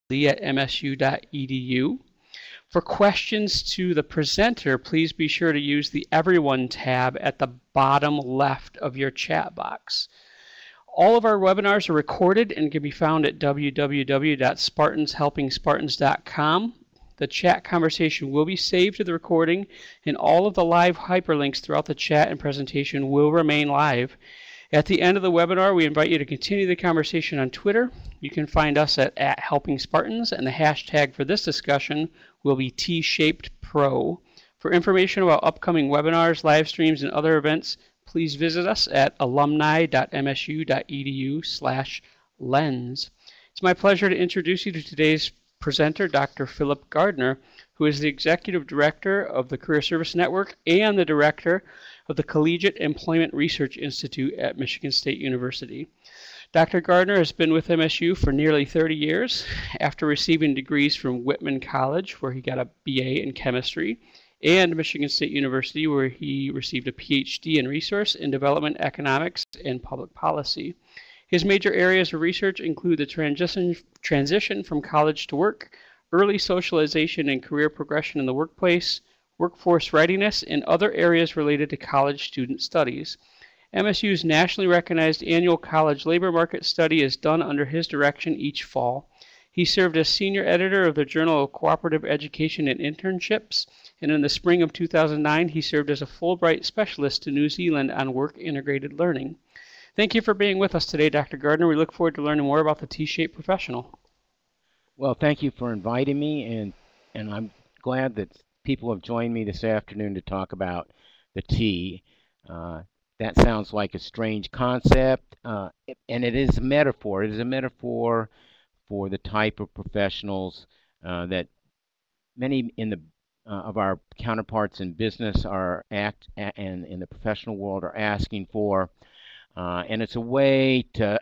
at msu.edu. For questions to the presenter, please be sure to use the Everyone tab at the bottom left of your chat box. All of our webinars are recorded and can be found at www.spartanshelpingspartans.com. The chat conversation will be saved to the recording, and all of the live hyperlinks throughout the chat and presentation will remain live. At the end of the webinar, we invite you to continue the conversation on Twitter. You can find us at Helping Spartans, and the hashtag for this discussion will be T-ShapedPro. For information about upcoming webinars, live streams, and other events, please visit us at alumni.msu.edu/lens. It's my pleasure to introduce you to today's presenter, Dr. Philip Gardner, who is the Executive Director of the Career Service Network and the Director of the Collegiate Employment Research Institute at Michigan State University. Dr. Gardner has been with MSU for nearly 30 years. After receiving degrees from Whitman College, where he got a BA in chemistry, and Michigan State University, where he received a Ph.D. in resource and development economics and public policy. His major areas of research include the transition from college to work, early socialization and career progression in the workplace, workforce readiness, and other areas related to college student studies. MSU's nationally recognized annual college labor market study is done under his direction each fall. He served as senior editor of the Journal of Cooperative Education and Internships, and in the spring of 2009, he served as a Fulbright specialist to New Zealand on work integrated learning. Thank you for being with us today, Dr. Gardner. We look forward to learning more about the T-shaped professional. Well, thank you for inviting me, and I'm glad that people have joined me this afternoon to talk about the T. That sounds like a strange concept, and it is a metaphor. It is a metaphor for the type of professionals that many of our counterparts in business and in the professional world are asking for, and it's a way to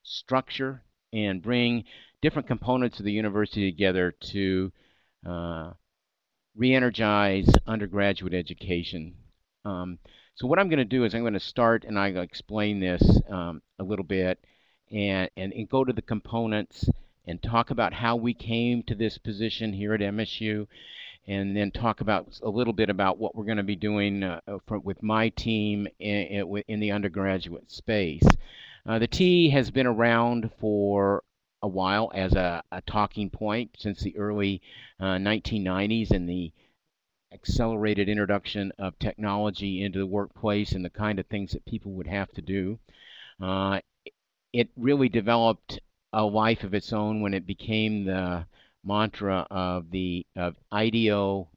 structure and bring different components of the university together to re-energize undergraduate education. So what I'm going to do is I'm going to start and I'm going to explain this a little bit and go to the components and talk about how we came to this position here at MSU, and then talk about a little bit about what we're going to be doing with my team in the undergraduate space. The T has been around for a while as a talking point since the early 1990s and the accelerated introduction of technology into the workplace and the kind of things that people would have to do. It really developed a life of its own when it became the mantra of IDEO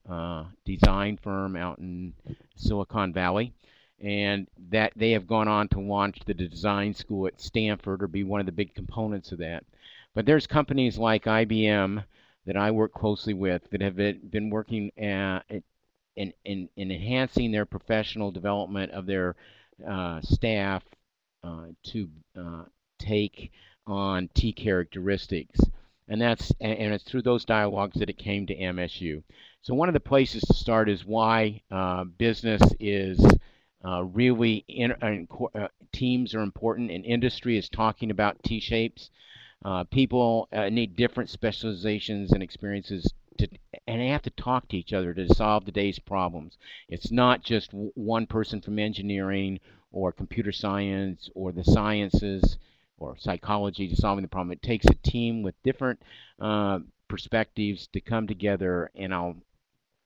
design firm out in Silicon Valley, and that they have gone on to launch the design school at Stanford or be one of the big components of that. But there's companies like IBM that I work closely with that have been working in enhancing their professional development of their staff to take on T characteristics. And it's through those dialogues that it came to MSU. So one of the places to start is why business is really teams are important, and industry is talking about T-shapes. People need different specializations and experiences, and they have to talk to each other to solve the day's problems. It's not just one person from engineering or computer science or the sciences or psychology to solving the problem. It takes a team with different perspectives to come together, and I'll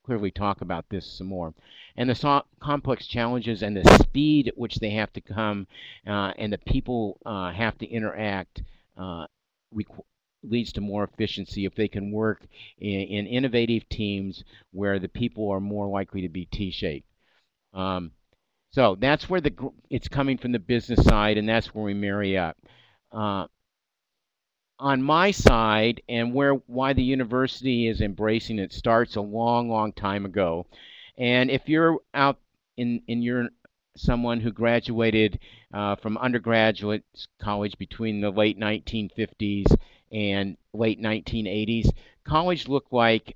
clearly talk about this some more. And the complex challenges and the speed at which they have to come and the people have to interact leads to more efficiency if they can work in innovative teams where the people are more likely to be T-shaped. So that's where it's coming from the business side, and that's where we marry up. On my side, and why the university is embracing it starts a long, long time ago. And if you're out you're someone who graduated from undergraduate college between the late 1950s and late 1980s, college looked like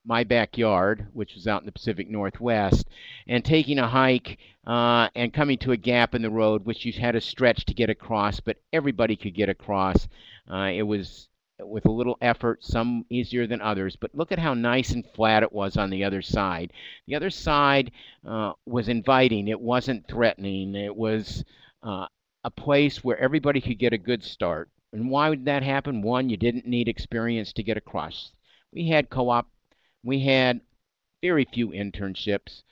my backyard, which was out in the Pacific Northwest, and taking a hike and coming to a gap in the road, which you had to stretch to get across, but everybody could get across. It was with a little effort, some easier than others. But look at how nice and flat it was on the other side. The other side was inviting. It wasn't threatening. It was a place where everybody could get a good start. And why would that happen? One, you didn't need experience to get across. We had co-op. We had very few internships.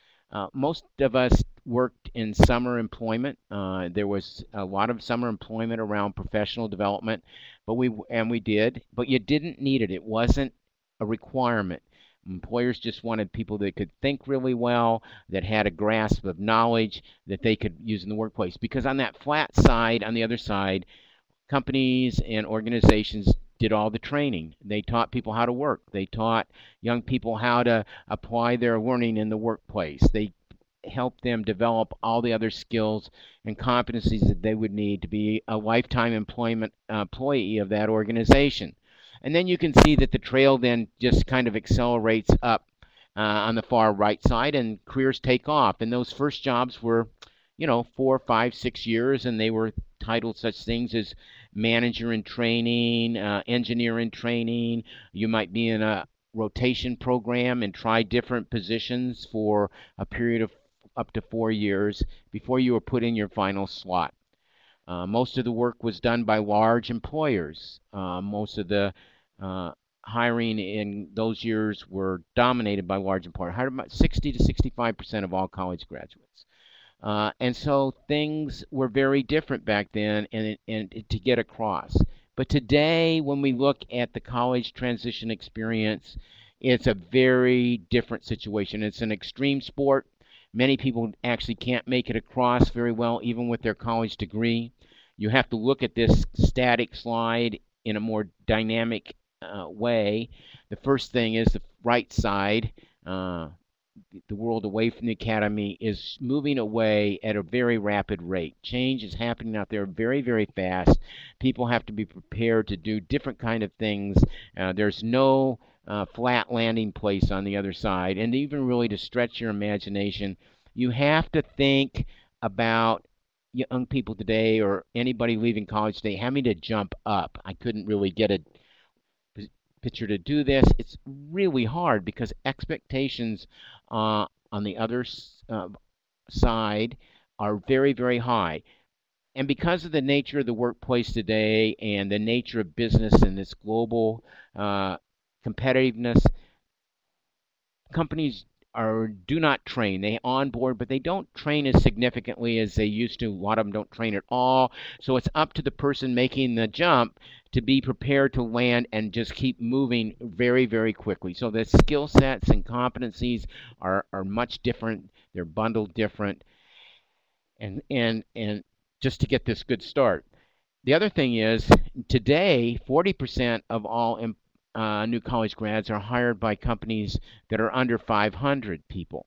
Most of us worked in summer employment. There was a lot of summer employment around professional development, but we did, but you didn't need it. It wasn't a requirement. Employers just wanted people that could think really well, that had a grasp of knowledge that they could use in the workplace. Because on that flat side, on the other side, companies and organizations did all the training. They taught people how to work. They taught young people how to apply their learning in the workplace. They helped them develop all the other skills and competencies that they would need to be a lifetime employee of that organization. And then you can see that the trail then just kind of accelerates up on the far right side, and careers take off. And those first jobs were, 4, 5, 6 years, and they were titled such things as manager in training, engineer in training. You might be in a rotation program and try different positions for a period of up to 4 years before you were put in your final slot. Most of the work was done by large employers. Most of the hiring in those years were dominated by large employers. Hired about 60 to 65% of all college graduates. And so things were very different back then and to get across. But today, when we look at the college transition experience, it's a very different situation. It's an extreme sport. Many people actually can't make it across very well, even with their college degree. You have to look at this static slide in a more dynamic way. The first thing is the right side. The world away from the academy is moving away at a very rapid rate. Change is happening out there very, very fast. People have to be prepared to do different kind of things. There's no flat landing place on the other side. And even really to stretch your imagination, you have to think about young people today or anybody leaving college today having to jump up. I couldn't really get a picture to do this. It's really hard because expectations on the other side are very, very high. And because of the nature of the workplace today and the nature of business and this global competitiveness, companies do not train. They onboard, but they don't train as significantly as they used to. A lot of them don't train at all. So it's up to the person making the jump to be prepared to land and just keep moving very, very quickly. So the skill sets and competencies are much different. They're bundled different. And just to get this good start. The other thing is today, 40% of all new college grads are hired by companies that are under 500 people,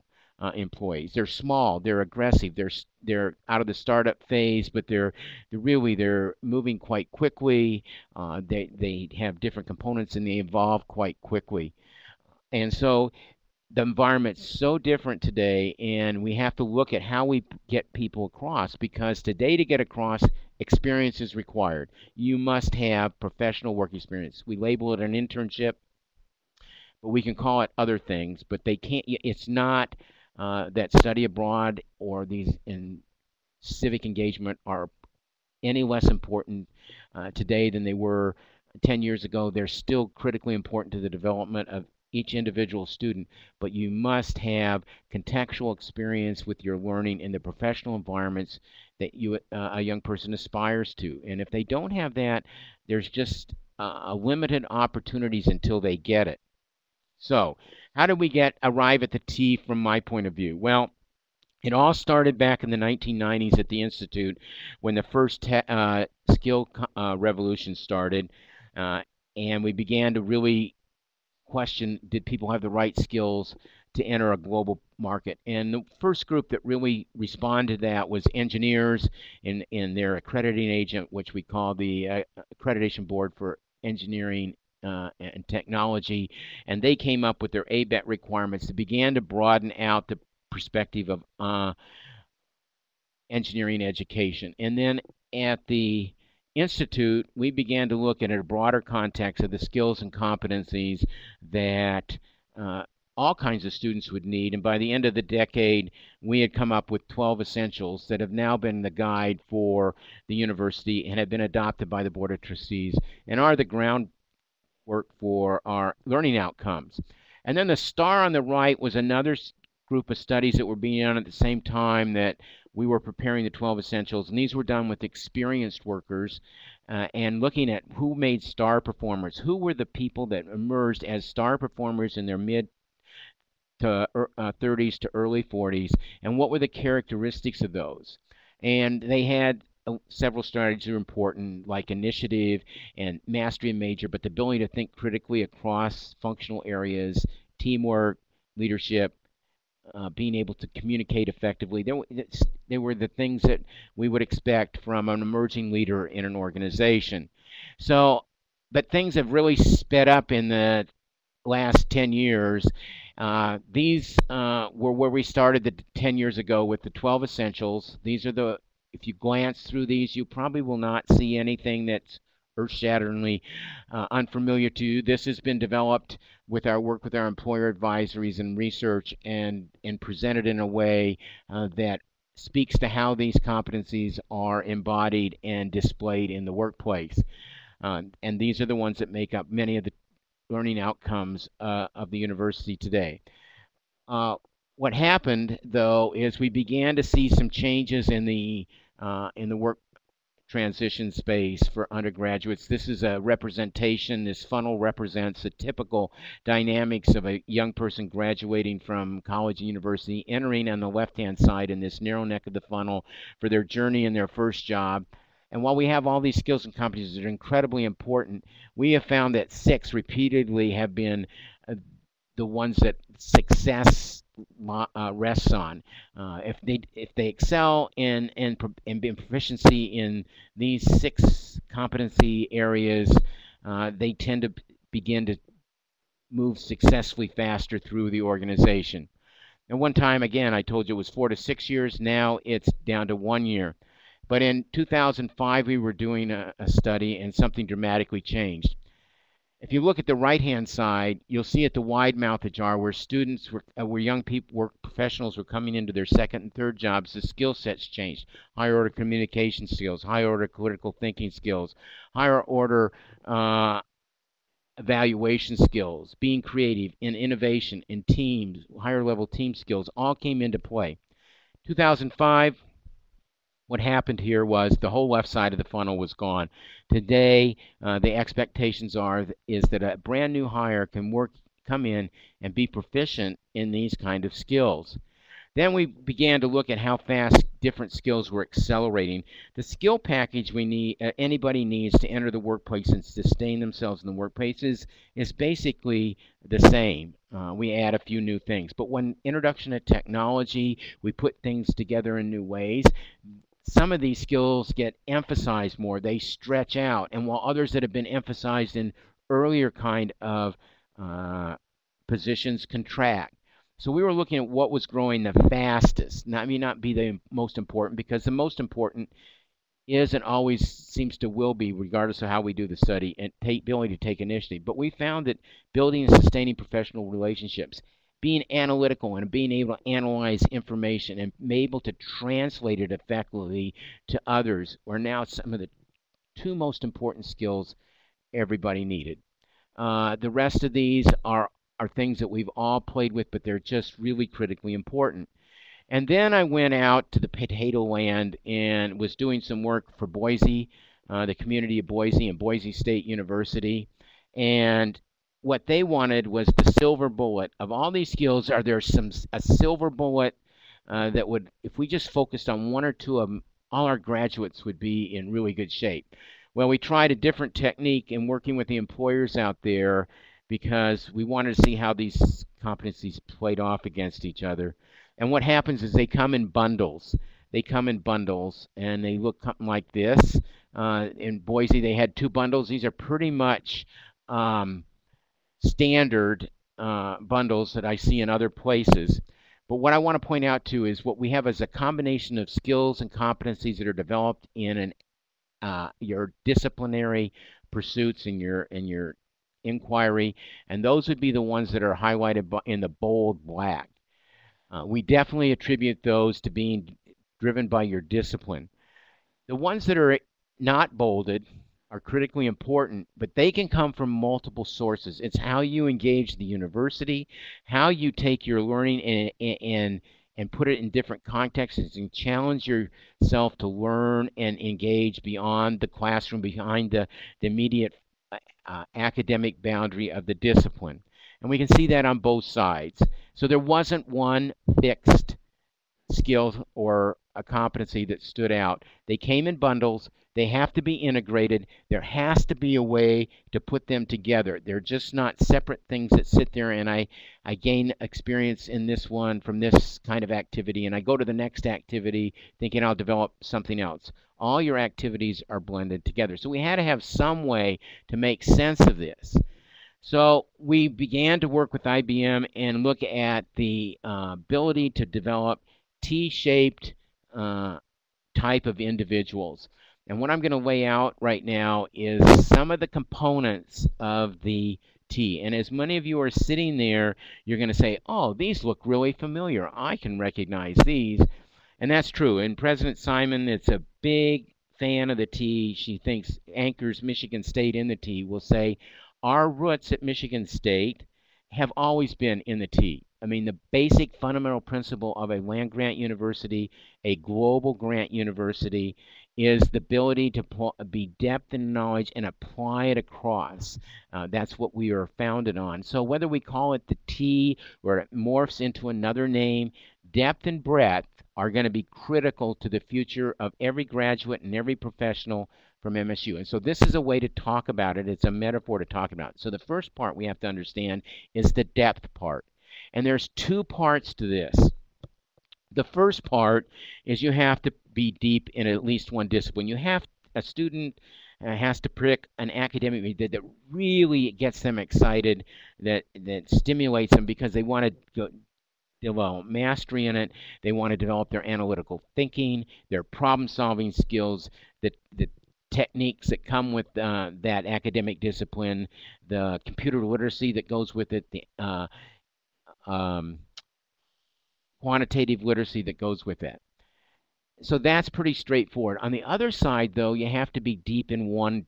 employees. They're small, they're aggressive, they're out of the startup phase, but they're moving quite quickly. They have different components and they evolve quite quickly. And so the environment's so different today, and we have to look at how we get people across, because today to get across, experience is required. You must have professional work experience. We label it an internship, but we can call it other things, but they can't, it's not that study abroad or these in civic engagement are any less important today than they were 10 years ago. They're still critically important to the development of each individual student, but you must have contextual experience with your learning in the professional environments that a young person aspires to. And if they don't have that, there's just limited opportunities until they get it. So how did we arrive at the T from my point of view? Well, it all started back in the 1990s at the Institute when the first skill revolution started, and we began to really question, did people have the right skills to enter a global market? And the first group that really responded to that was engineers in their accrediting agent, which we call the Accreditation Board for Engineering and Technology. And they came up with their ABET requirements that began to broaden out the perspective of engineering education. And then at the institute, we began to look at a broader context of the skills and competencies that all kinds of students would need. And by the end of the decade, we had come up with 12 essentials that have now been the guide for the university and have been adopted by the Board of Trustees and are the groundwork for our learning outcomes. And then the star on the right was another group of studies that were being done at the same time that we were preparing the 12 essentials, and these were done with experienced workers and looking at who made star performers, who were the people that emerged as star performers in their mid to 30s to early 40s, and what were the characteristics of those. And they had several strategies that are important, like initiative and mastery and major, but the ability to think critically across functional areas, teamwork, leadership, being able to communicate effectively. They were the things that we would expect from an emerging leader in an organization. So, but things have really sped up in the last 10 years. These were where we started 10 years ago with the 12 essentials. These are the, if you glance through these, you probably will not see anything that's earth-shatteringly unfamiliar to you. This has been developed with our work with our employer advisories and research and presented in a way that speaks to how these competencies are embodied and displayed in the workplace. And these are the ones that make up many of the learning outcomes of the university today. What happened, though, is we began to see some changes in the work transition space for undergraduates. This is a representation. This funnel represents the typical dynamics of a young person graduating from college and university, entering on the left-hand side in this narrow neck of the funnel for their journey in their first job. And while we have all these skills and competencies that are incredibly important, we have found that 6 repeatedly have been the ones that success rests on. If they excel in be proficiency in these 6 competency areas, they tend to begin to move successfully faster through the organization. And one time, again, I told you it was 4 to 6 years. Now it's down to 1 year. But in 2005, we were doing a study, and something dramatically changed. If you look at the right-hand side, you'll see at the wide mouth of jar where students where young people, work professionals were coming into their second and third jobs, the skill sets changed. Higher order communication skills, higher order critical thinking skills, higher order evaluation skills, being creative, in innovation, in teams, higher level team skills, all came into play. 2005. What happened here was the whole left side of the funnel was gone. Today, the expectations is that a brand new hire can come in and be proficient in these kind of skills. Then we began to look at how fast different skills were accelerating. The skill package anybody needs to enter the workplace and sustain themselves in the workplace is basically the same. We add a few new things. But when introduction to technology, we put things together in new ways. Some of these skills get emphasized more. They stretch out. And while others that have been emphasized in earlier kind of positions contract. So we were looking at what was growing the fastest. That may not be the most important, because the most important is and always seems to will be, regardless of how we do the study, and ability to take initiative. But we found that building and sustaining professional relationships, being analytical and being able to analyze information and be able to translate it effectively to others are now some of the 2 most important skills everybody needed. The rest of these are things that we've all played with, but they're just really critically important. And then I went out to the potato land and was doing some work for Boise, the community of Boise and Boise State University. And what they wanted was the silver bullet. Of all these skills, are there a silver bullet that would, if we just focused on 1 or 2 of them, all our graduates would be in really good shape? Well, we tried a different technique in working with the employers out there because we wanted to see how these competencies played off against each other. And what happens is they come in bundles. They come in bundles, and they look something like this. In Boise, they had 2 bundles. These are pretty much standard bundles that I see in other places. But what I want to point out too is what we have is a combination of skills and competencies that are developed in your disciplinary pursuits and your inquiry, and those would be the ones that are highlighted in the bold black. We definitely attribute those to being driven by your discipline. The ones that are not bolded are critically important, but they can come from multiple sources. It's how you engage the university, how you take your learning and put it in different contexts and challenge yourself to learn and engage beyond the classroom, behind the immediate academic boundary of the discipline. And we can see that on both sides. So there wasn't one fixed skill or a competency that stood out. They came in bundles. They have to be integrated. There has to be a way to put them together. They're just not separate things that sit there and I gain experience in this one from this kind of activity and I go to the next activity thinking I'll develop something else. All your activities are blended together. So we had to have some way to make sense of this. So we began to work with IBM and look at the ability to develop T-shaped type of individuals. And what I'm going to lay out right now is some of the components of the T. And as many of you are sitting there, you're going to say, oh, these look really familiar. I can recognize these. And that's true. And President Simon is a big fan of the T. She thinks anchors Michigan State in the T. Will say, our roots at Michigan State have always been in the T. I mean, the basic fundamental principle of a land-grant university, a global grant university, is the ability to be depth in knowledge and apply it across. That's what we are founded on. So whether we call it the T or it morphs into another name, depth and breadth are going to be critical to the future of every graduate and every professional from MSU. And so this is a way to talk about it. It's a metaphor to talk about. So the first part we have to understand is the depth part. And there's two parts to this. The first part is you have to be deep in at least one discipline. A student has to pick an academic that really gets them excited, that stimulates them because they want to develop mastery in it. They want to develop their analytical thinking, their problem-solving skills, the techniques that come with that academic discipline, the computer literacy that goes with it, the quantitative literacy that goes with it. So that's pretty straightforward. On the other side, though, you have to be deep in one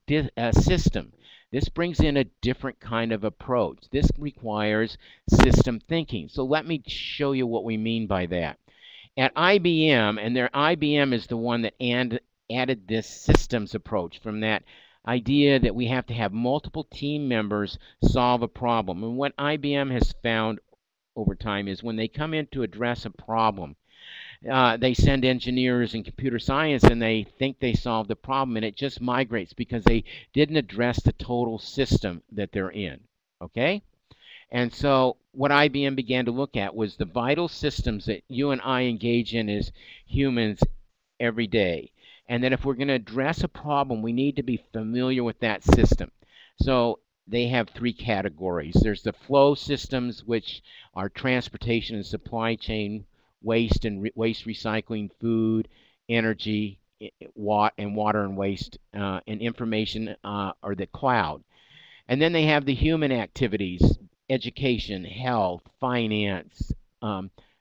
system. This brings in a different kind of approach. This requires system thinking. So let me show you what we mean by that. At IBM, and IBM is the one that added this systems approach from that idea that we have to have multiple team members solve a problem. And what IBM has found over time is when they come in to address a problem, they send engineers and computer science and they think they solved the problem, and it just migrates because they didn't address the total system that they're in. Okay? And so what IBM began to look at was the vital systems that you and I engage in as humans every day. And that if we're going to address a problem, we need to be familiar with that system. So they have three categories. There's the flow systems, which are transportation and supply chain, waste and waste recycling, food, energy, and water and waste, and information, or the cloud. And then they have the human activities, education, health, finance,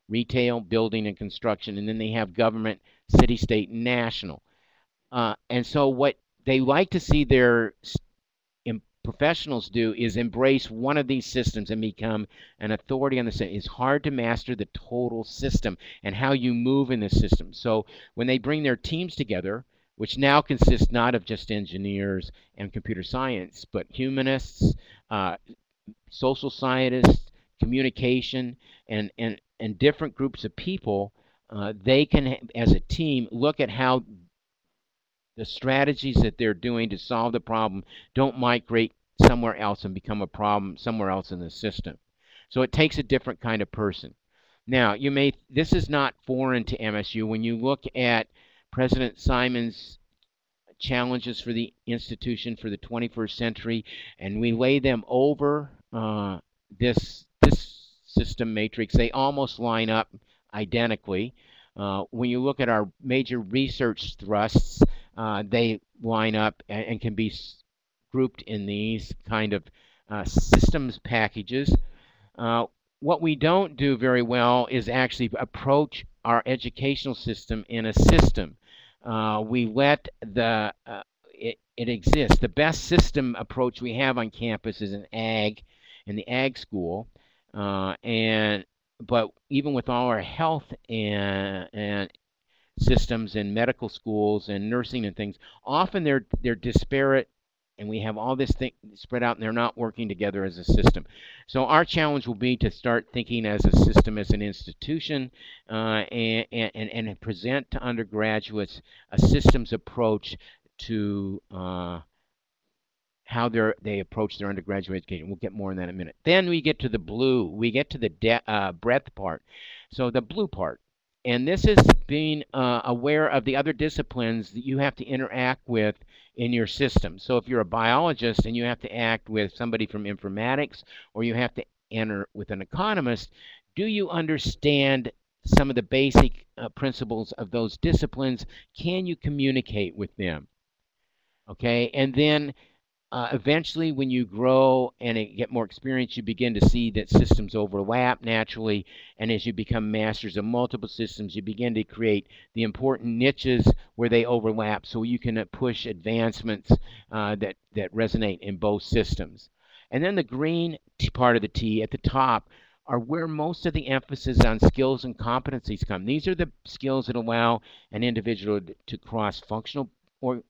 retail, building and construction, and then they have government, city, state, and national. And so what they like to see their professionals do is embrace one of these systems and become an authority on the system. It's hard to master the total system and how you move in the system. So when they bring their teams together, which now consists not of just engineers and computer science, but humanists, social scientists, communication, and different groups of people, they can, as a team, look at how the strategies that they're doing to solve the problem don't migrate somewhere else and become a problem somewhere else in the system. So it takes a different kind of person. Now, this is not foreign to MSU. When you look at President Simon's challenges for the institution for the 21st century, and we lay them over this system matrix, they almost line up identically. When you look at our major research thrusts, they line up and can be grouped in these kind of systems packages. Uh, what we don't do very well is actually approach our educational system in a system. We let it exist. The best system approach we have on campus is in the ag school, and but even with all our health and systems in medical schools and nursing and things, often they're disparate, and we have all this thing spread out, and they're not working together as a system. So our challenge will be to start thinking as a system, as an institution, and present to undergraduates a systems approach to how they approach their undergraduate education. We'll get more on that in a minute. Then we get to the blue. We get to the breadth part. So the blue part. And this is being aware of the other disciplines that you have to interact with in your system. So if you're a biologist and you have to act with somebody from informatics, or you have to enter with an economist, do you understand some of the basic principles of those disciplines? Can you communicate with them? Okay, and then eventually, when you grow and get more experience, you begin to see that systems overlap naturally. And as you become masters of multiple systems, you begin to create the important niches where they overlap, so you can push advancements that resonate in both systems. And then the green part of the T at the top are where most of the emphasis on skills and competencies come. These are the skills that allow an individual to cross functional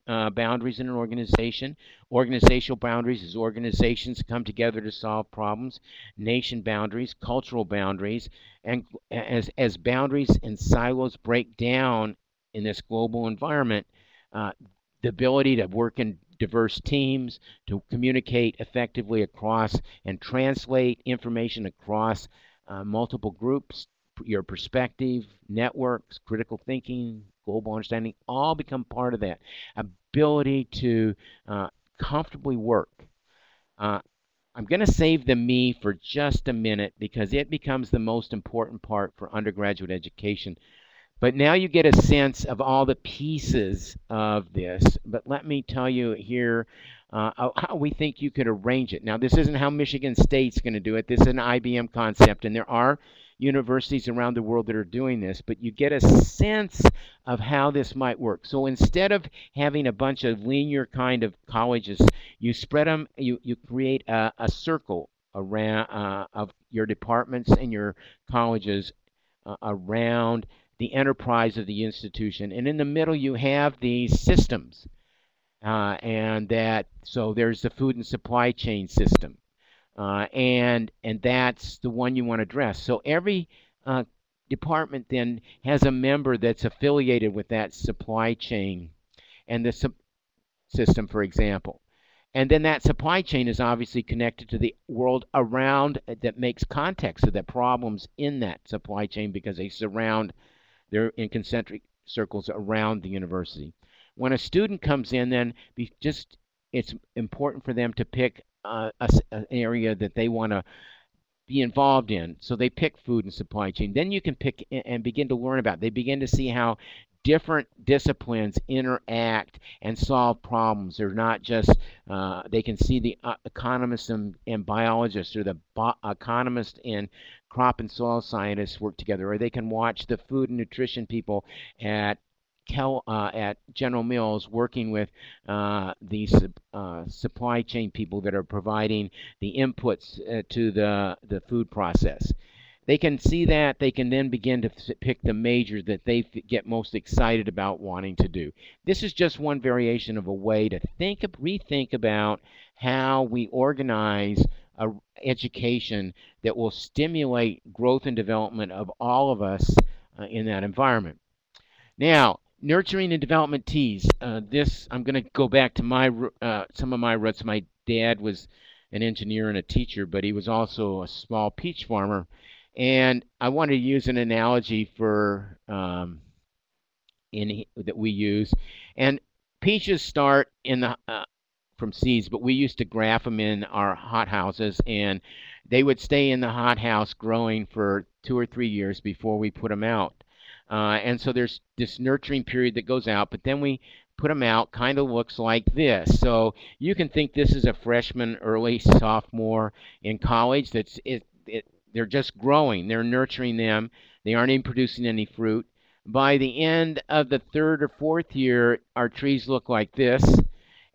boundaries in an organization. Organizational boundaries is organizations come together to solve problems. Nation boundaries, cultural boundaries, and as boundaries and silos break down in this global environment, the ability to work in diverse teams, to communicate effectively across and translate information across multiple groups, your perspective, networks, critical thinking, global understanding, all become part of that ability to comfortably work. I'm going to save the me for just a minute because it becomes the most important part for undergraduate education. But now you get a sense of all the pieces of this. But let me tell you here how we think you could arrange it. Now, this isn't how Michigan State's going to do it. This is an IBM concept, and there are universities around the world that are doing this, but you get a sense of how this might work. So instead of having a bunch of linear kind of colleges, you spread them, you create a circle around of your departments and your colleges around the enterprise of the institution. And in the middle, you have these systems. So there's the food and supply chain system. And that's the one you want to address. So every department then has a member that's affiliated with that supply chain and the system, for example. And then that supply chain is obviously connected to the world around that makes context of the problems in that supply chain because they're in concentric circles around the university. When a student comes in, then it's important for them to pick an area that they want to be involved in. So they pick food and supply chain. Then you can pick and begin to learn about it. They begin to see how different disciplines interact and solve problems. They're not just, they can see the economists and biologists, or the economist and crop and soil scientists work together, or they can watch the food and nutrition people at General Mills working with these supply chain people that are providing the inputs to the food process. They can see that. They can then begin to pick the major that they get most excited about wanting to do. This is just one variation of a way to rethink about how we organize education that will stimulate growth and development of all of us in that environment. Now, nurturing and development T's. I'm going to go back to some of my roots. My dad was an engineer and a teacher, but he was also a small peach farmer. And I wanted to use an analogy that we use. And peaches start from seeds, but we used to graft them in our hothouses, and they would stay in the hothouse growing for 2 or 3 years before we put them out. And so there's this nurturing period that goes out, but then we put them out, kind of looks like this. So you can think this is a freshman, early sophomore in college. They're just growing. They're nurturing them. They aren't even producing any fruit. By the end of the third or fourth year, our trees look like this.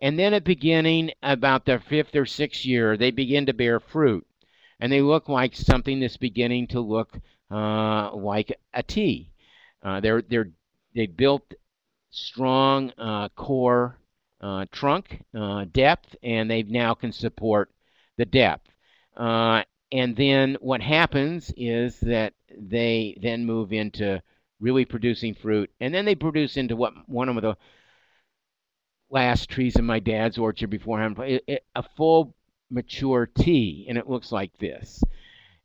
And then at beginning about the fifth or sixth year, they begin to bear fruit. And they look like something that's beginning to look like a T. They built strong core trunk depth, and they now can support the depth. And then what happens is that they then move into really producing fruit, and then they produce into what one of the last trees in my dad's orchard before him, a full mature tea, and it looks like this.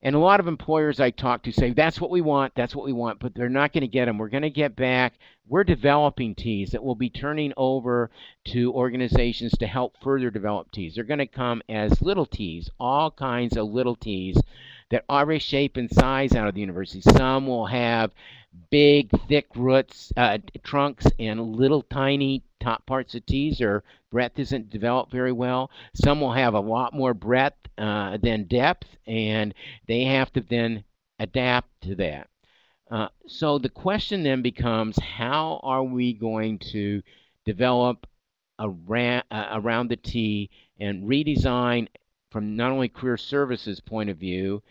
And a lot of employers I talk to say, that's what we want, but they're not going to get them. We're going to get back. We're developing teas that will be turning over to organizations to help further develop teas. They're going to come as little teas, all kinds of little teas that are every shape and size out of the university. Some will have big, thick roots, trunks, and little tiny top parts of teas. Their breadth isn't developed very well. Some will have a lot more breadth than depth, and they have to then adapt to that. So the question then becomes, how are we going to develop around the tea and redesign from not only career services point of view,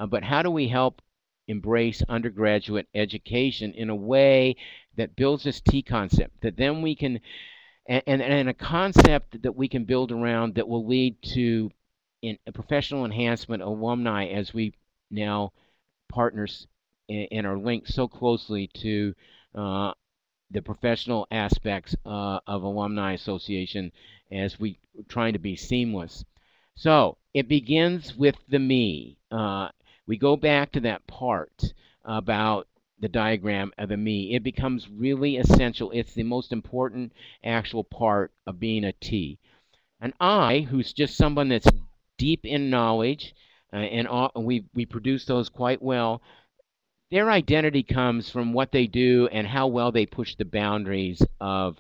but how do we help embrace undergraduate education in a way that builds this T concept, that then we can, and a concept that we can build around that will lead to a professional enhancement alumni as we now partners and are linked so closely to the professional aspects of alumni association as we trying to be seamless. So it begins with the me. We go back to that part about the diagram of the me. It becomes really essential. It's the most important actual part of being a T. An I, who's just someone that's deep in knowledge, and we produce those quite well. Their identity comes from what they do and how well they push the boundaries of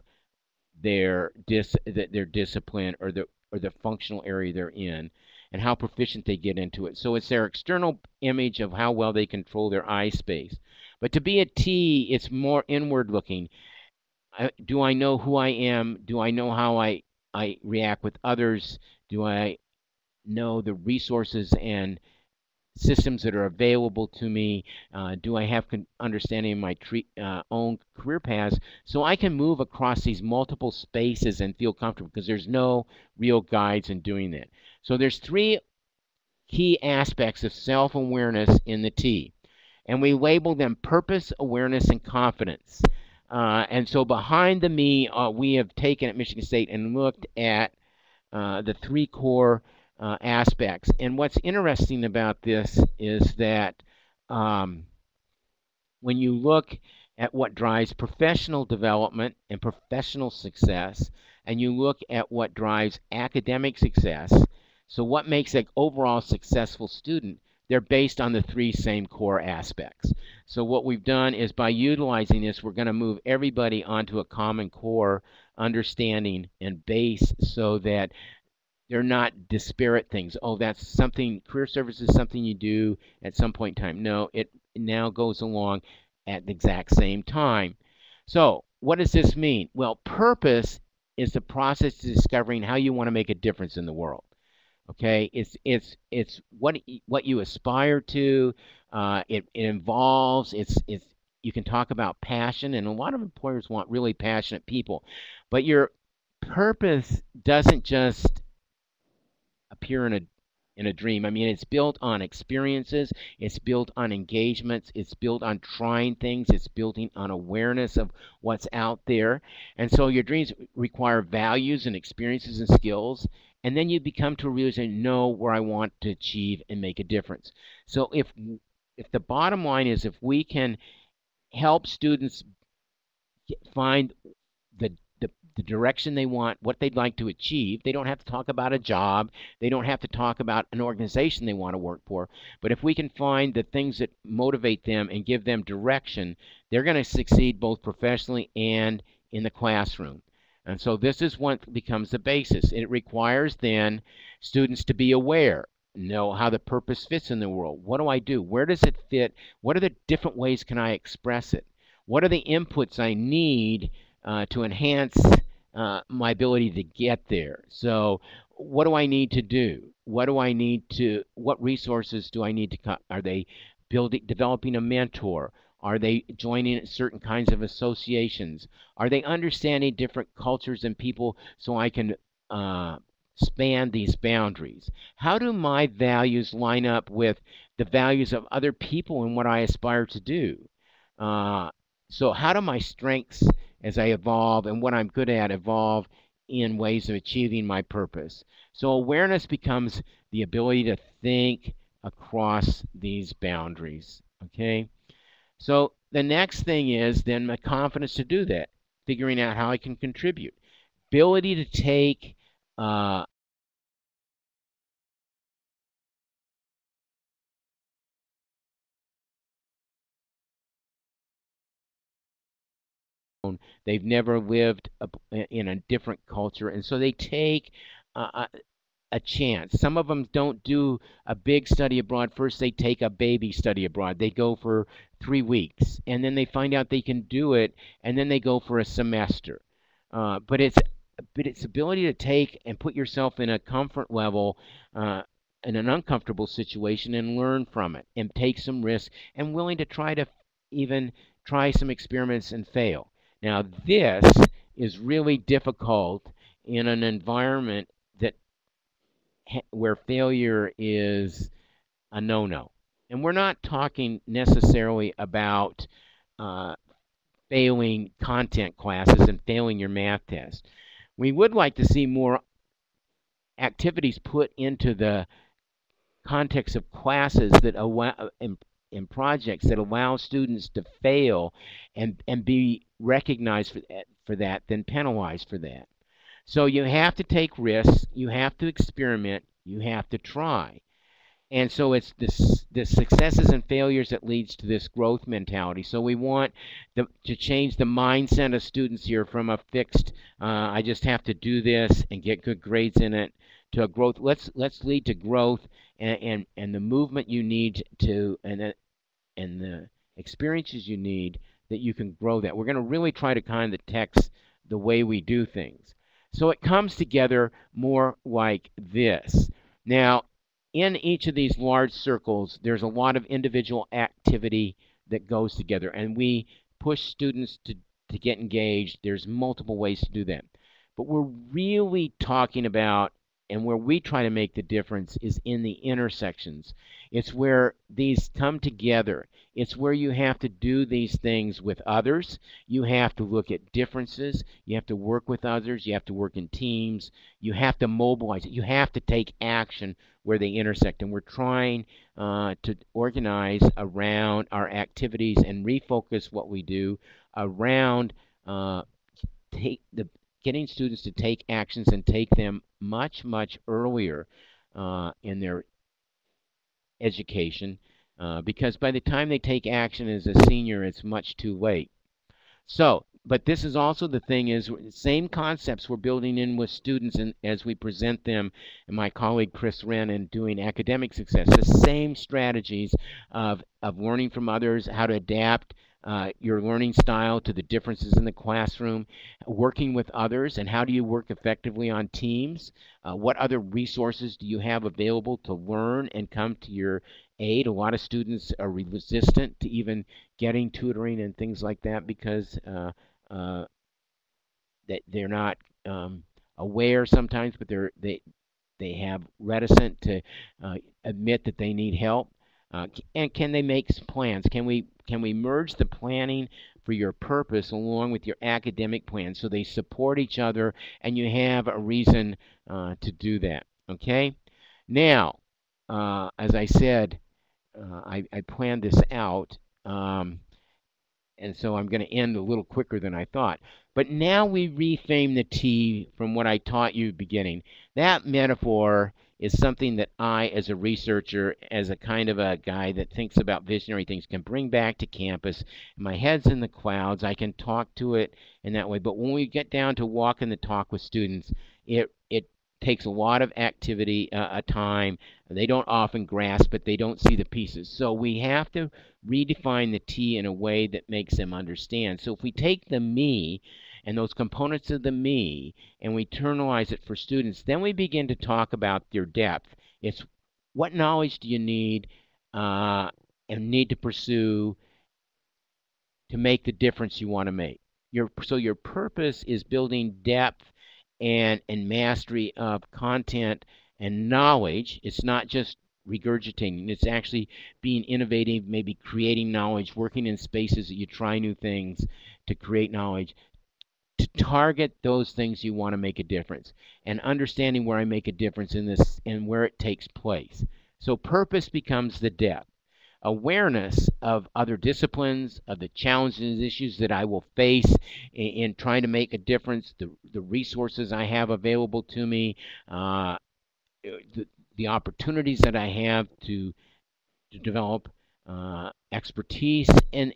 their discipline or the functional area they're in, and how proficient they get into it. So it's their external image of how well they control their eye space. But to be a T, it's more inward looking. Do I know who I am? Do I know how I react with others? Do I know the resources and systems that are available to me? Do I have understanding of my own career paths so I can move across these multiple spaces and feel comfortable, because there's no real guides in doing that. So there's three key aspects of self-awareness in the T, and we label them purpose, awareness, and confidence. And so behind the me, we have taken at Michigan State and looked at the three core aspects. And what's interesting about this is that when you look at what drives professional development and professional success, and you look at what drives academic success, so what makes an overall successful student, they're based on the three same core aspects. So what we've done is, by utilizing this, we're going to move everybody onto a common core understanding and base, so that they're not disparate things. Oh, that's something, career service is something you do at some point in time. No, it now goes along at the exact same time. So what does this mean? Well, purpose is the process of discovering how you want to make a difference in the world. Okay, it's what you aspire to. It involves, you can talk about passion, and a lot of employers want really passionate people, but your purpose doesn't just appear in a dream. I mean, it's built on experiences, it's built on engagements, it's built on trying things, it's building on awareness of what's out there. And so your dreams require values and experiences and skills, and then you become to realize, know where I want to achieve and make a difference. So if the bottom line is, if we can help students find the direction they want, what they'd like to achieve. They don't have to talk about a job. They don't have to talk about an organization they want to work for. But if we can find the things that motivate them and give them direction, they're going to succeed both professionally and in the classroom. And so this is what becomes the basis. It requires then students to be aware, know how the purpose fits in the world. What do I do? Where does it fit? What are the different ways can I express it? What are the inputs I need to enhance my ability to get there? So what do I need to do? What resources do I need to, are they developing a mentor? Are they joining certain kinds of associations? Are they understanding different cultures and people so I can span these boundaries? How do my values line up with the values of other people and what I aspire to do? So how do my strengths as I evolve and what I'm good at evolve in ways of achieving my purpose? So awareness becomes the ability to think across these boundaries, okay? So the next thing is then my confidence to do that, figuring out how I can contribute. Ability to take they've never lived in a different culture, and so they take a chance. Some of them don't do a big study abroad. First, they take a baby study abroad. They go for 3 weeks, and then they find out they can do it, and then they go for a semester. But it's ability to take and put yourself in a comfort level in an uncomfortable situation and learn from it and take some risks and willing to even try some experiments and fail. Now, this is really difficult in an environment that where failure is a no-no. And we're not talking necessarily about failing content classes and failing your math test. We would like to see more activities put into the context of classes that allow in projects that allow students to fail and be recognized for that than penalized for that. So you have to take risks, you have to experiment, you have to try. And so it's the successes and failures that leads to this growth mentality. So we want to change the mindset of students here from a fixed, I just have to do this and get good grades in it, to a growth. Let's lead to growth and the movement you need to and the experiences you need that you can grow that. We're going to really try to kind of text the way we do things. So it comes together more like this. Now, in each of these large circles, there's a lot of individual activity that goes together, and we push students to get engaged. There's multiple ways to do that. But we're really talking about, and where we try to make the difference is in the intersections. It's where these come together. It's where you have to do these things with others. You have to look at differences. You have to work with others. You have to work in teams. You have to mobilize it. You have to take action where they intersect. And we're trying to organize around our activities and refocus what we do around getting students to take actions and take them much, much earlier in their education, because by the time they take action as a senior, it's much too late. So, but this is also the thing is, same concepts we're building in with students and as we present them, and my colleague Chris Wren in doing academic success, the same strategies of learning from others, how to adapt your learning style to the differences in the classroom, working with others, and how do you work effectively on teams? What other resources do you have available to learn and come to your aid? A lot of students are resistant to even getting tutoring and things like that because that they're not aware sometimes, but they have reticent to admit that they need help. And can they make plans? Can we merge the planning for your purpose along with your academic plan so they support each other and you have a reason to do that? Okay. Now, as I said, I planned this out, and so I'm going to end a little quicker than I thought. But now we reframe the T from what I taught you beginning. That metaphor is something that I, as a researcher, as a kind of a guy that thinks about visionary things, can bring back to campus. My head's in the clouds. I can talk to it in that way. But when we get down to walking the talk with students, it takes a lot of activity, time. They don't often grasp it. They don't see the pieces. So we have to redefine the T in a way that makes them understand. So if we take the me and those components of the me and we internalize it for students, then we begin to talk about their depth. It's what knowledge do you need and need to pursue to make the difference you want to make. So your purpose is building depth and mastery of content and knowledge. It's not just regurgitating. It's actually being innovative, maybe creating knowledge, working in spaces that you try new things to create knowledge, to target those things you want to make a difference, and understanding where I make a difference in this and where it takes place. So purpose becomes the depth. Awareness of other disciplines, of the challenges and issues that I will face in trying to make a difference, the resources I have available to me, the opportunities that I have to develop expertise and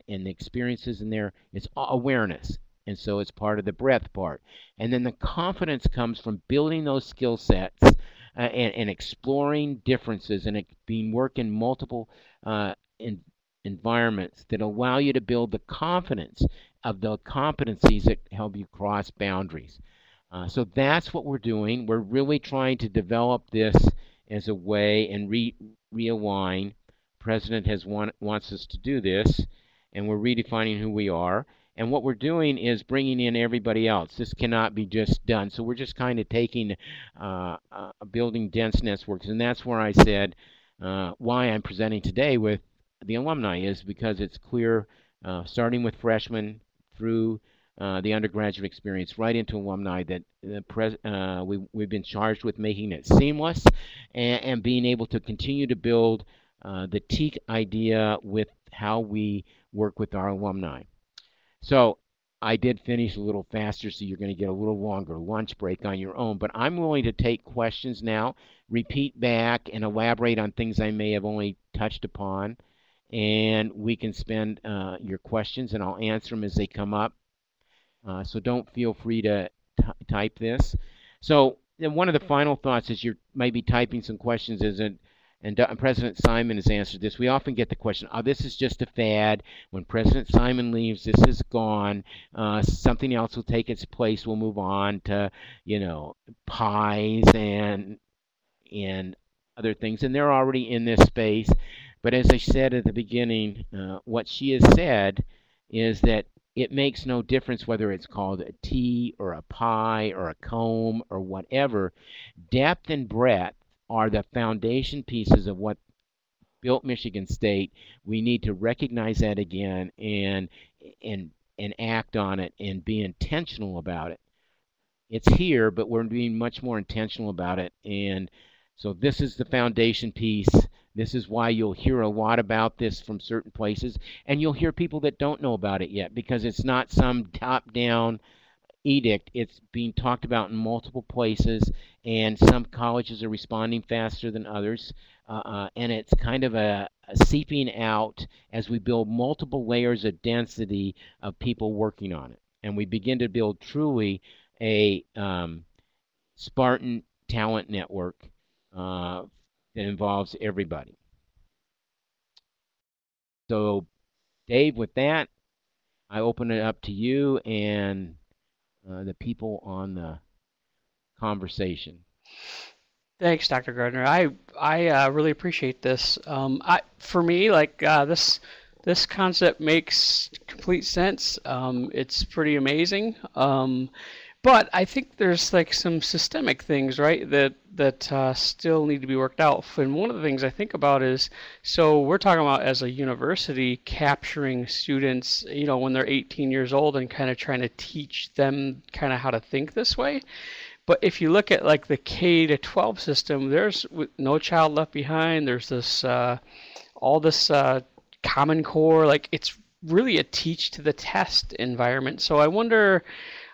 experiences in there. It's awareness. And so it's part of the breadth part. And then the confidence comes from building those skill sets and exploring differences and being work in multiple environments that allow you to build the confidence of the competencies that help you cross boundaries. So that's what we're doing. We're really trying to develop this as a way and realign. President wants us to do this, and we're redefining who we are. And what we're doing is bringing in everybody else. This cannot be just done. So we're just kind of taking, building dense networks. And that's where I said why I'm presenting today with the alumni is because it's clear, starting with freshmen through the undergraduate experience right into alumni, that we've been charged with making it seamless and being able to continue to build the T idea with how we work with our alumni. So I did finish a little faster, so you're going to get a little longer lunch break on your own. But I'm willing to take questions now, repeat back, and elaborate on things I may have only touched upon. And we can spend your questions, and I'll answer them as they come up. So don't feel free to type this. So then one of the final thoughts as you're maybe typing some questions is, and President Simon has answered this, we often get the question, oh, this is just a fad. When President Simon leaves, this is gone. Something else will take its place. We'll move on to, pies and other things. And they're already in this space. But as I said at the beginning, what she has said is that it makes no difference whether it's called a tea or a pie or a comb or whatever. Depth and breadth are the foundation pieces of what built Michigan State. We need to recognize that again and act on it and be intentional about it. It's here, but we're being much more intentional about it. And so this is the foundation piece. This is why you'll hear a lot about this from certain places, and you'll hear people that don't know about it yet because it's not some top-down edict. It's being talked about in multiple places, and some colleges are responding faster than others, and it's kind of a seeping out as we build multiple layers of density of people working on it, and we begin to build truly a Spartan talent network that involves everybody. So, Dave, with that, I open it up to you and the people on the conversation. Thanks, Dr. Gardner. I really appreciate this. For me, this concept makes complete sense. It's pretty amazing. But I think there's like some systemic things, right, that still need to be worked out. And one of the things I think about is, so we're talking about as a university capturing students, when they're 18 years old and kind of trying to teach them kind of how to think this way. But if you look at like the K to 12 system, there's No Child Left Behind. There's this all this Common Core. Like it's really a teach to the test environment. So I wonder,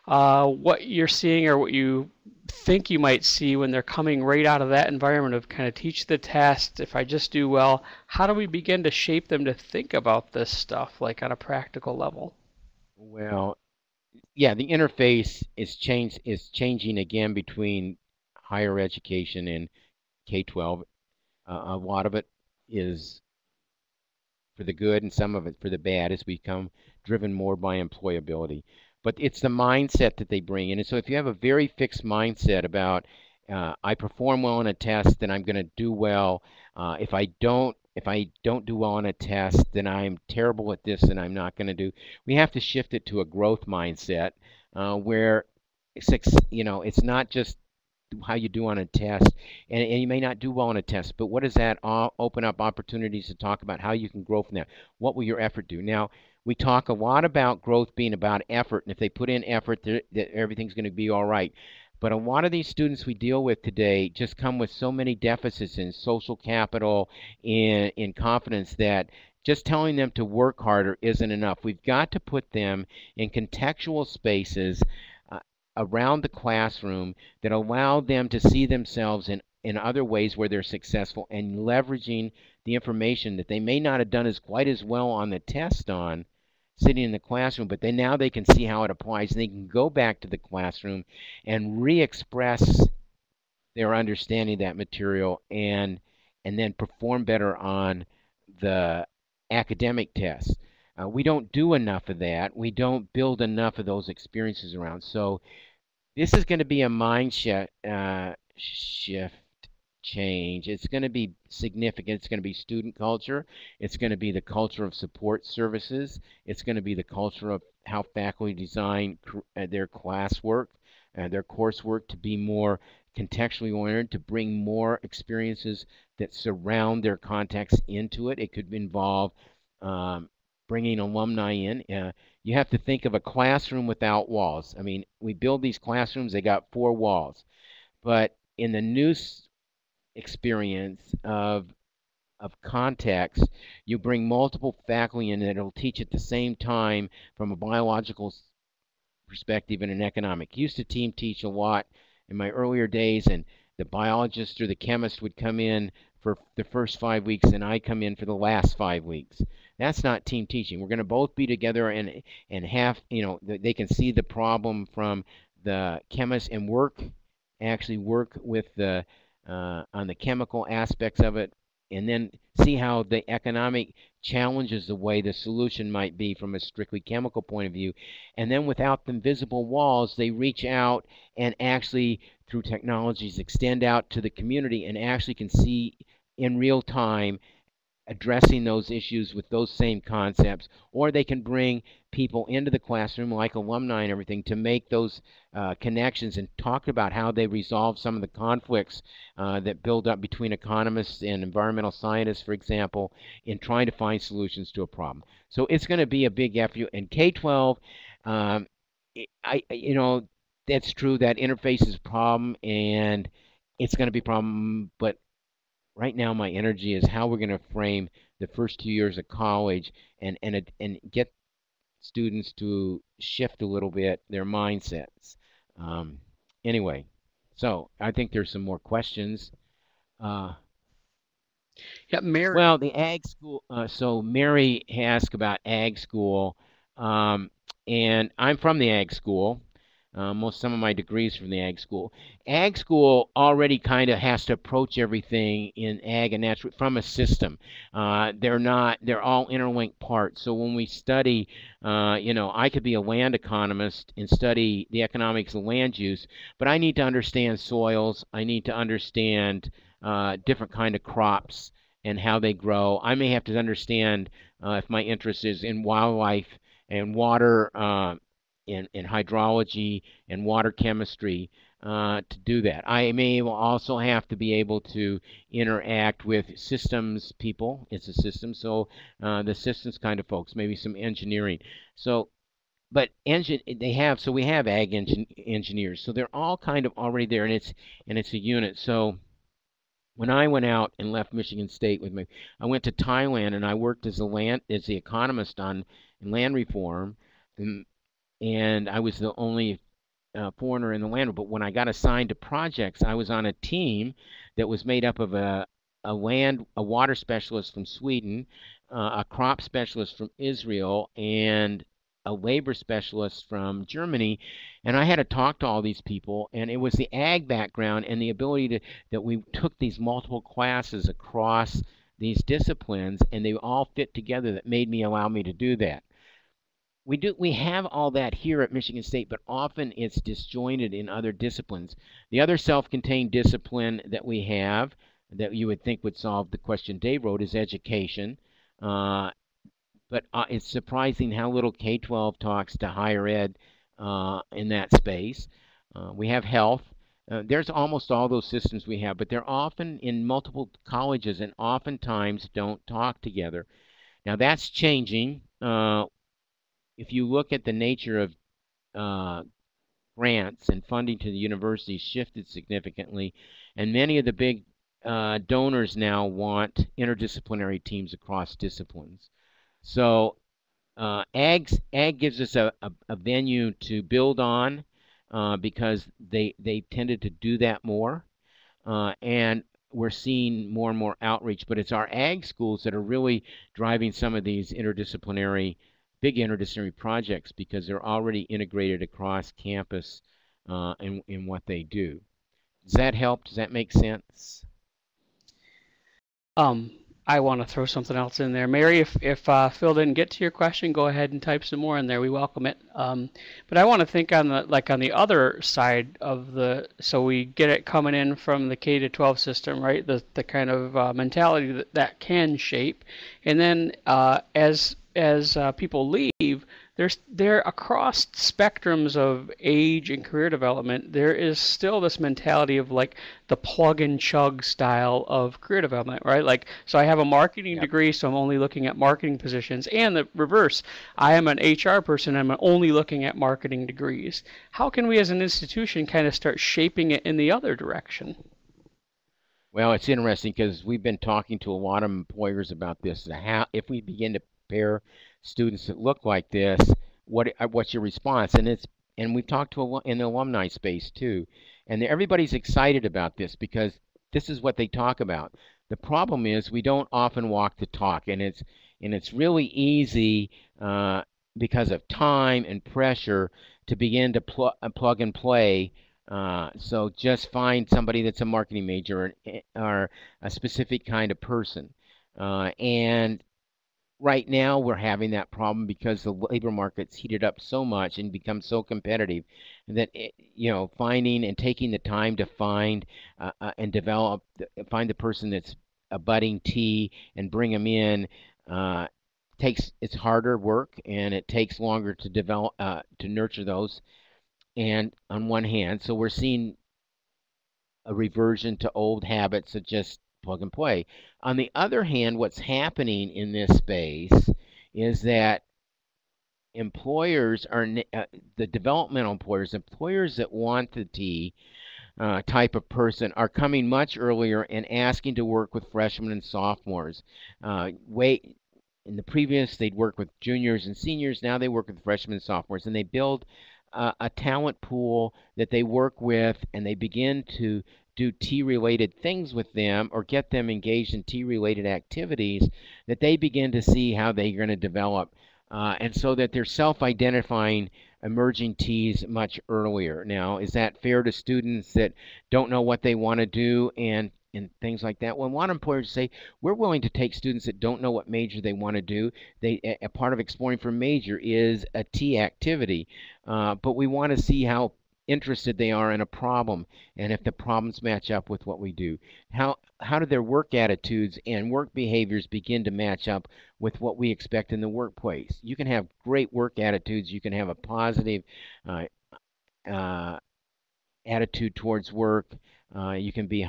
what you're seeing or what you think you might see when they're coming right out of that environment of kind of teach the test. If I just do well, how do we begin to shape them to think about this stuff like on a practical level? Well, yeah, the interface is changing again between higher education and K-12. A lot of it is for the good and some of it for the bad as we become driven more by employability. But it's the mindset that they bring in. And so if you have a very fixed mindset about I perform well on a test, then I'm going to do well. If I don't do well on a test, then I'm terrible at this and I'm not going to do. We have to shift it to a growth mindset where it's not just how you do on a test, and you may not do well on a test, but what does that open up opportunities to talk about how you can grow from that? What will your effort do? Now, we talk a lot about growth being about effort, and if they put in effort, that everything's going to be all right. But a lot of these students we deal with today just come with so many deficits in social capital, in confidence, that just telling them to work harder isn't enough. We've got to put them in contextual spaces uh, around the classroom that allow them to see themselves in other ways where they're successful and leveraging the information that they may not have done as quite as well on the test on sitting in the classroom, but then now they can see how it applies and they can go back to the classroom and re-express their understanding of that material and then perform better on the academic tests. We don't do enough of that. We don't build enough of those experiences around. So this is going to be a shift change. It's going to be significant. It's going to be student culture. It's going to be the culture of support services. It's going to be the culture of how faculty design their classwork, their coursework to be more contextually oriented, to bring more experiences that surround their context into it. It could involve um, bringing alumni in. You have to think of a classroom without walls. I mean, we build these classrooms, they got four walls. But in the new experience of context, you bring multiple faculty in that'll teach at the same time from a biological perspective and an economic. Used to team teach a lot in my earlier days, and the biologist or the chemist would come in for the first 5 weeks, and I come in for the last 5 weeks. That's not team teaching. We're going to both be together and have they can see the problem from the chemist and actually work with the on the chemical aspects of it, and then see how the economic challenges the way the solution might be from a strictly chemical point of view. And then without the visible walls, they reach out and actually, through technologies, extend out to the community and actually can see in real time addressing those issues with those same concepts, or they can bring people into the classroom like alumni and everything to make those connections and talk about how they resolve some of the conflicts that build up between economists and environmental scientists, for example, in trying to find solutions to a problem. So it's going to be a big effort. And K-12, um, that's true. That interface is a problem, and it's going to be a problem, but right now my energy is how we're going to frame the first 2 years of college and get students to shift a little bit their mindsets. Um, anyway, so I think there's some more questions. Uh, Yeah, Mary. well, the ag school. So Mary asked about ag school, um, and I'm from the ag school. Some of my degrees from the ag school. Ag school already kind of has to approach everything in ag and natural from a system. They're not, they're all interlinked parts. So when we study, I could be a land economist and study the economics of land use, but I need to understand soils. I need to understand different kind of crops and how they grow. I may have to understand if my interest is in wildlife and water. In hydrology and water chemistry to do that. I may also have to be able to interact with systems people. It's a system, so the systems kind of folks, maybe some engineering. So, but we have ag engineers, so they're all kind of already there, and it's a unit. So when I went out and left Michigan State I went to Thailand and I worked as the economist on land reform. And I was the only foreigner in the land. But when I got assigned to projects, I was on a team that was made up of a water specialist from Sweden, a crop specialist from Israel, and a labor specialist from Germany. And I had to talk to all these people, and it was the ag background and the ability that we took these multiple classes across these disciplines, and they all fit together that made me allow me to do that. We have all that here at Michigan State, but often it's disjointed in other disciplines. The other self-contained discipline that we have that you would think would solve the question Dave wrote is education. But it's surprising how little K-12 talks to higher ed in that space. We have health. There's almost all those systems we have, but they're often in multiple colleges and oftentimes don't talk together. Now that's changing. If you look at the nature of grants and funding to the universities shifted significantly, and many of the big donors now want interdisciplinary teams across disciplines. So ag gives us a venue to build on because they tended to do that more, and we're seeing more and more outreach. But it's our ag schools that are really driving some of these big interdisciplinary projects because they're already integrated across campus in what they do. Does that help? Does that make sense? I want to throw something else in there. Mary, if Phil didn't get to your question, go ahead and type some more in there. We welcome it. But I want to think on the other side of so we get it coming in from the K to 12 system, right? The kind of mentality that can shape, and then as people leave, they're across spectrums of age and career development. There is still this mentality of like the plug and chug style of career development, right? Like, so I have a marketing Yep. degree, so I'm only looking at marketing positions, and the reverse. I am an HR person, I'm only looking at marketing degrees. How can we as an institution kind of start shaping it in the other direction? Well, it's interesting because we've been talking to a lot of employers about this. How, if we begin to pair students that look like this, what's your response? And we've talked to in the alumni space too, and everybody's excited about this because this is what they talk about. The problem is we don't often walk the talk, and it's really easy because of time and pressure to begin to plug and play. So just find somebody that's a marketing major or a specific kind of person. And right now we're having that problem because the labor market's heated up so much and become so competitive that finding and taking the time to find and find the person that's a budding T and bring them in it's harder work, and it takes longer to develop to nurture those. And on one hand, so we're seeing a reversion to old habits of just plug and play. On the other hand, what's happening in this space is that employers are the developmental employers that want the T type of person are coming much earlier and asking to work with freshmen and sophomores. In the previous, they'd work with juniors and seniors. Now they work with freshmen and sophomores, and they build a talent pool that they work with, and they begin to do T-related things with them or get them engaged in T-related activities that they begin to see how they're going to develop, and so that they're self-identifying emerging Ts much earlier. Now, is that fair to students that don't know what they want to do and things like that? Well, a lot of employers say we're willing to take students that don't know what major they want to do. A part of exploring for major is a T activity, but we want to see how interested they are in a problem and if the problems match up with what we do. How do their work attitudes and work behaviors begin to match up with what we expect in the workplace? You can have great work attitudes. You can have a positive attitude towards work. You can be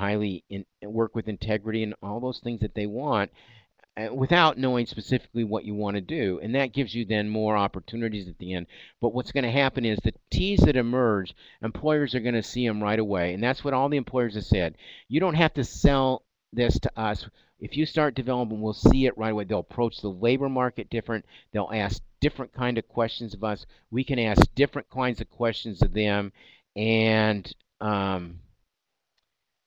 work with integrity and all those things that they want without knowing specifically what you want to do. And that gives you then more opportunities at the end. But what's going to happen is the T's that emerge, employers are going to see them right away. And that's what all the employers have said. You don't have to sell this to us. If you start developing, we'll see it right away. They'll approach the labor market different. They'll ask different kind of questions of us. We can ask different kinds of questions of them, and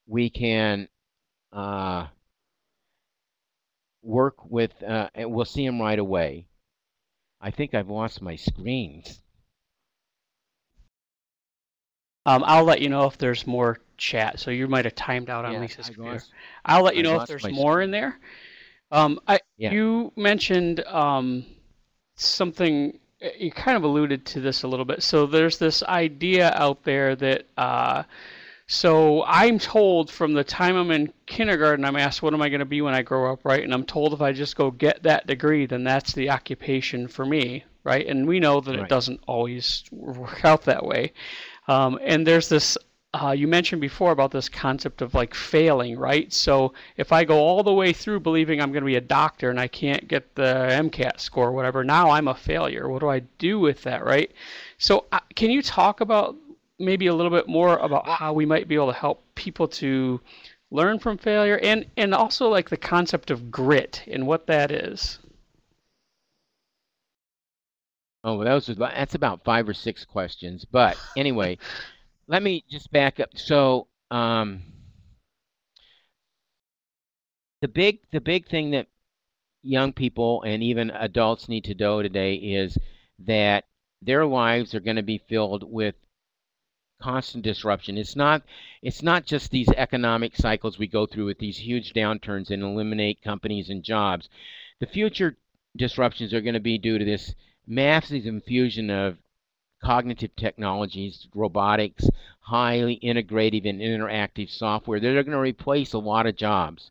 we can work with, and we'll see them right away. I think I've lost my screens. I'll let you know if there's more chat. So you might have timed out on Lisa's computer. I'll let you know if there's more in there. You mentioned something, you kind of alluded to this a little bit. So there's this idea out there that, so I'm told from the time I'm in kindergarten, I'm asked, what am I going to be when I grow up, right? And I'm told if I just go get that degree, then that's the occupation for me, right? And we know that it doesn't always work out that way. And there's this, you mentioned before about this concept of like failing, right? So if I go all the way through believing I'm going to be a doctor and I can't get the MCAT score or whatever, now I'm a failure. What do I do with that, right? So can you talk about maybe a little bit more about how we might be able to help people to learn from failure, and also like the concept of grit and what that is? Oh, well, that's about 5 or 6 questions. But anyway, let me just back up. So the big thing that young people and even adults need to know today is that their lives are going to be filled with constant disruption. It's not just these economic cycles we go through with these huge downturns and eliminate companies and jobs. The future disruptions are going to be due to this massive infusion of cognitive technologies, robotics, highly integrative and interactive software that are going to replace a lot of jobs.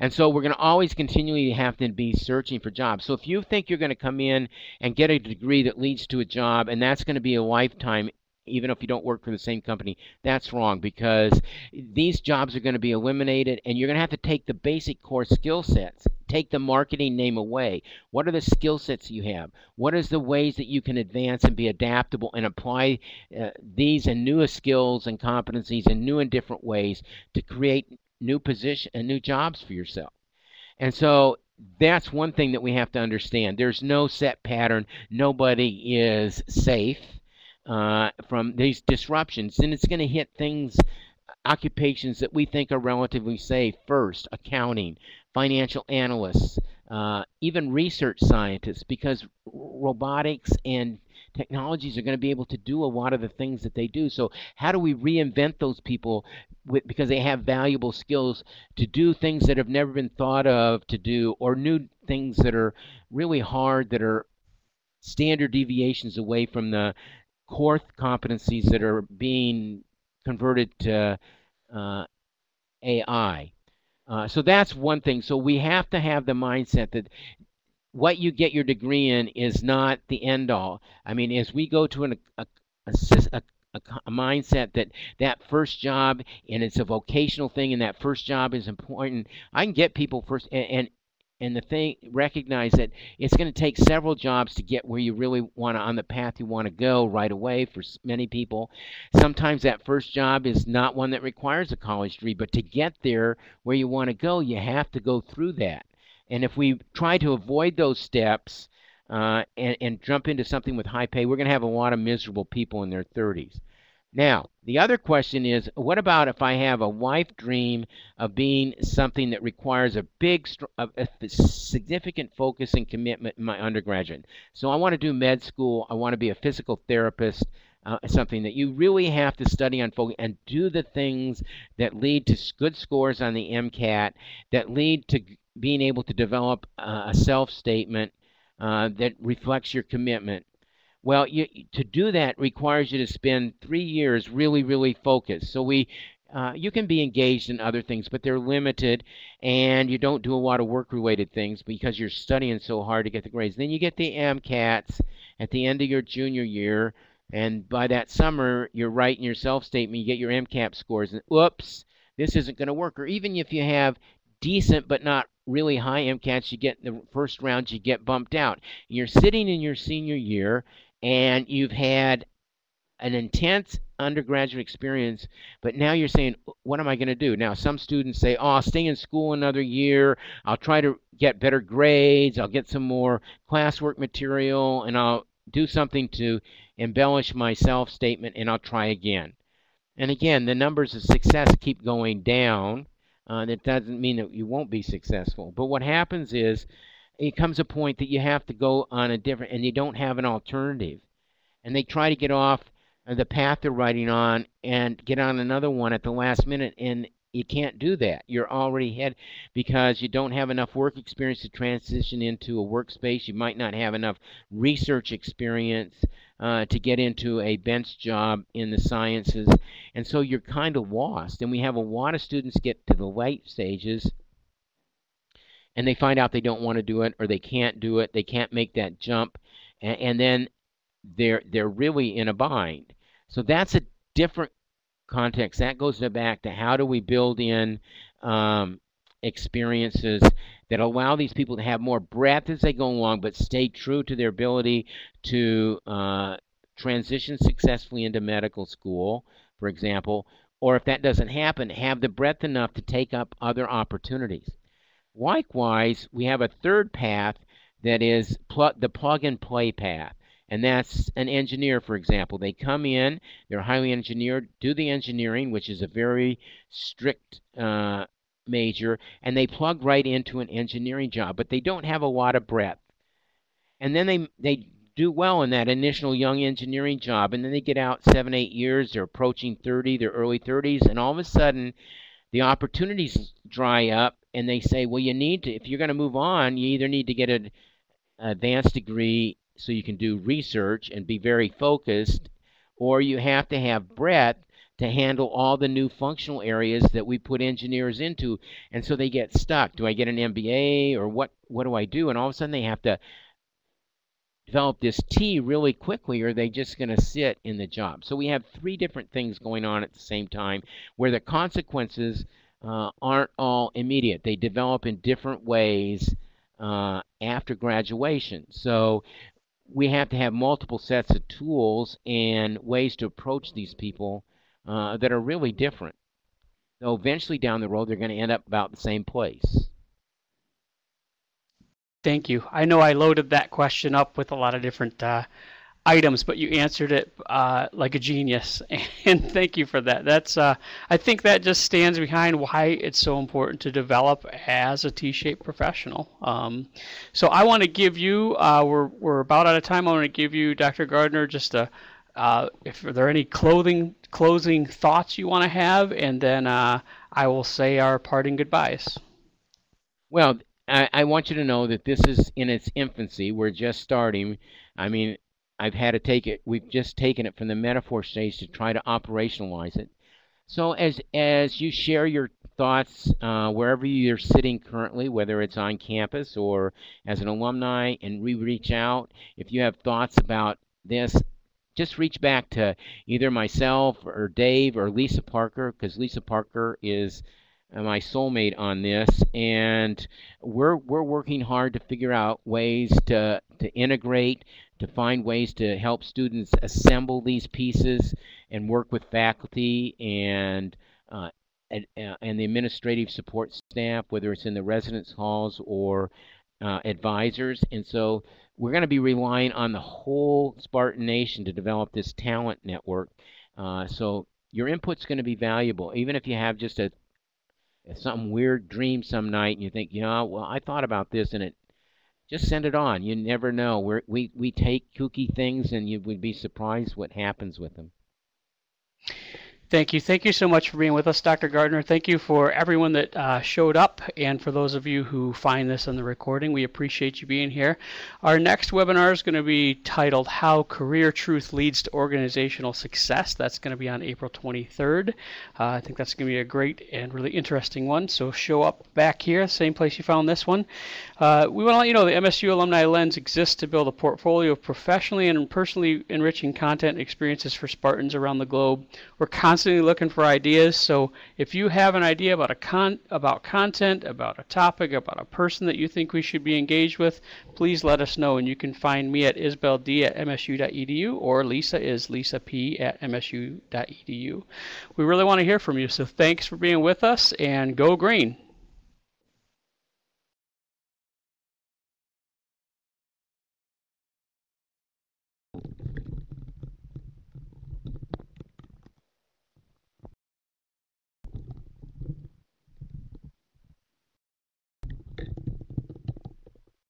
And so we're going to always continually have to be searching for jobs. So if you think you're going to come in and get a degree that leads to a job and that's going to be a lifetime, even if you don't work for the same company, that's wrong, because these jobs are going to be eliminated and you're going to have to take the basic core skill sets. Take the marketing name away. What are the skill sets you have? What is the ways that you can advance and be adaptable and apply these and newest skills and competencies in new and different ways to create new position and new jobs for yourself? And so that's one thing that we have to understand. There's no set pattern. Nobody is safe from these disruptions, and it's going to hit things, occupations that we think are relatively safe first: accounting, financial analysts, even research scientists, because robotics and technologies are going to be able to do a lot of the things that they do. So how do we reinvent those people because they have valuable skills to do things that have never been thought of to do, or new things that are really hard, that are standard deviations away from the core competencies that are being converted to AI. So that's one thing. So we have to have the mindset that what you get your degree in is not the end all. I mean, as we go to a mindset that that first job, and it's a vocational thing, and that first job is important. I can get people first, and the thing, recognize that it's going to take several jobs to get where you really want to, on the path you want to go right away for many people. Sometimes that first job is not one that requires a college degree, but to get there where you want to go, you have to go through that. And if we try to avoid those steps and jump into something with high pay, we're going to have a lot of miserable people in their 30s. Now, the other question is, what about if I have a life dream of being something that requires a significant focus and commitment in my undergraduate? So I want to do med school. I want to be a physical therapist, something that you really have to study on focus and do the things that lead to good scores on the MCAT, that lead to being able to develop a self-statement that reflects your commitment. Well, to do that requires you to spend 3 years really, really focused. So you can be engaged in other things, but they're limited, and you don't do a lot of work-related things because you're studying so hard to get the grades. Then you get the MCATs at the end of your junior year, and by that summer, you're writing your self-statement, you get your MCAT scores, and whoops, this isn't going to work. Or even if you have decent but not really high MCATs, you get in the first round, you get bumped out. You're sitting in your senior year, and you've had an intense undergraduate experience, but now you're saying, what am I going to do? Now, some students say, oh, I'll stay in school another year. I'll try to get better grades. I'll get some more classwork material, and I'll do something to embellish my self-statement, and I'll try again. And again, the numbers of success keep going down. That doesn't mean that you won't be successful. But what happens is it comes a point that you have to go on a different, and you don't have an alternative. And they try to get off the path they're riding on and get on another one at the last minute, and you can't do that. You're already ahead because you don't have enough work experience to transition into a workspace. You might not have enough research experience to get into a bench job in the sciences, and so you're kind of lost. And we have a lot of students get to the late stages and they find out they don't want to do it, or they can't do it, they can't make that jump, and then they're really in a bind. So that's a different context. That goes back to how do we build in experiences that allow these people to have more breadth as they go along, but stay true to their ability to transition successfully into medical school, for example, or if that doesn't happen, have the breadth enough to take up other opportunities. Likewise, we have a third path that is the plug-and-play path. And that's an engineer, for example. They come in, they're highly engineered, do the engineering, which is a very strict major, and they plug right into an engineering job, but they don't have a lot of breadth. And then they do well in that initial young engineering job, and then they get out 7, 8 years, they're approaching 30, their early 30s, and all of a sudden the opportunities dry up, and they say, well, you need to, if you're going to move on, you either need to get an advanced degree so you can do research and be very focused, or you have to have breadth to handle all the new functional areas that we put engineers into, and so they get stuck. Do I get an MBA, or what do I do? And all of a sudden they have to develop this T really quickly, or are they just going to sit in the job? So we have 3 different things going on at the same time where the consequences aren't all immediate. They develop in different ways after graduation. So we have to have multiple sets of tools and ways to approach these people that are really different. So eventually down the road, they're going to end up about the same place. Thank you. I know I loaded that question up with a lot of different items, but you answered it like a genius, and thank you for that. That's I think that just stands behind why it's so important to develop as a T-shaped professional. So I want to give you, we're about out of time. I want to give you, Dr. Gardner, just if there are any closing thoughts you want to have, and then I will say our parting goodbyes. Well, I want you to know that this is in its infancy. We're just starting. I mean, we've just taken it from the metaphor stage to try to operationalize it. So as you share your thoughts wherever you're sitting currently, whether it's on campus or as an alumni, and we reach out, if you have thoughts about this, just reach back to either myself or Dave or Lisa Parker, because Lisa Parker is my soulmate on this, and we're working hard to figure out ways to integrate, to find ways to help students assemble these pieces and work with faculty and the administrative support staff, whether it's in the residence halls or advisors. And so we're going to be relying on the whole Spartan Nation to develop this talent network. So your input's going to be valuable, even if you have just some weird dream some night and you think, well, I thought about this, and just send it on. You never know. We take kooky things, and you would be surprised what happens with them. Thank you. Thank you so much for being with us, Dr. Gardner. Thank you for everyone that showed up, and for those of you who find this on the recording. We appreciate you being here. Our next webinar is going to be titled How Career Truth Leads to Organizational Success. That's going to be on April 23rd. I think that's going to be a great and really interesting one. So show up back here, same place you found this one. We want to let you know the MSU Alumni Lens exists to build a portfolio of professionally and personally enriching content and experiences for Spartans around the globe. We're constantly constantly looking for ideas. So if you have an idea about about content, about a topic, about a person that you think we should be engaged with, please let us know. And you can find me at isabeld@msu.edu, or Lisa is lisap@msu.edu. We really want to hear from you. So thanks for being with us, and go green.